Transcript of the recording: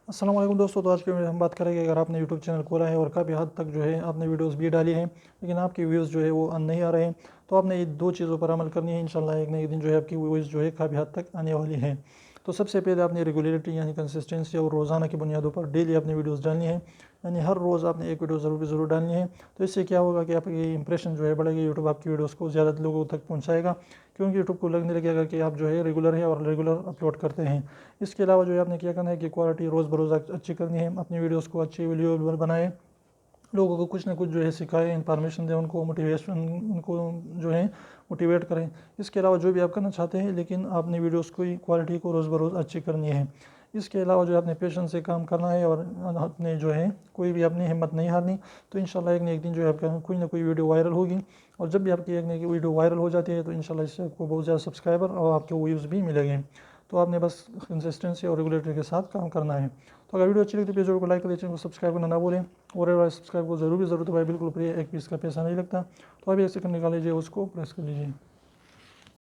अस्सलाम वालेकुम दोस्तों। तो आज की वीडियो हम बात करेंगे, अगर आपने यूट्यूब चैनल खोला है और काफ़ी हद तक जो है आपने वीडियोस भी डाली हैं लेकिन आपकी व्यूज़ जो है वो नहीं आ रहे हैं, तो आपने ये दो चीज़ों पर अमल करनी है। इंशाल्लाह एक न एक दिन जो है आपकी व्यूज़ जो है काफ़ी हद तक आने वाली है। तो सबसे पहले आपने रेगुलरिटी यानी कंसिस्टेंसी और रोज़ाना की बुनियादों पर डेली अपनी वीडियोज़ डालनी है, यानी हर रोज़ आपने एक वीडियो ज़रूर डालनी है। तो इससे क्या होगा कि आपकी इंप्रेशन जो है बढ़ेगी, यूट्यूब आपकी वीडियोज़ को ज़्यादा लोगों तक पहुँचाएगा, क्योंकि यूट्यूब को लगने लगेगा कि आप जो है रेगुलर है और रेगुलर अपलोड करते हैं। इसके अलावा जो है आपने क्या करना है कि क्वालिटी रोज़ बरोज़ अच्छी करनी है, अपनी वीडियोस को अच्छी वैल्यूएबल बनाए, लोगों को कुछ ना कुछ जो है सिखाए, इन्फॉर्मेशन दें, उनको मोटिवेशन, उनको जो है मोटिवेट करें। इसके अलावा जो भी आप करना चाहते हैं, लेकिन आपने वीडियोस की क्वालिटी को रोज़ बरोज़ अच्छी करनी है। इसके अलावा जो है अपने पेशेंस से काम करना है और अपने जो है कोई भी अपनी हिम्मत नहीं हारनी। तो इंशाल्लाह एक न एक दिन जो है आपका कोई ना कोई वीडियो वायरल होगी, और जब भी आपकी एक न एक वीडियो वायरल हो जाती है तो इंशाल्लाह इससे आपको बहुत ज़्यादा सब्सक्राइबर और आपके व्यूज़ भी मिलेंगे। तो आपने बस कंसिस्टेंसी और रेगुलेटरी के साथ काम करना है। तो अगर वीडियो अच्छी लगी तो प्लीज़ वीडियो को लाइक करें, चैनल को सब्सक्राइब करना ना भूलें, और सब्सक्राइब को ज़रूर दबाएं, बिल्कुल फ्री है, एक पीस का पैसा नहीं लगता। तो अभी एक सेकंड निकाल लीजिए, उसको प्रेस कर लीजिए।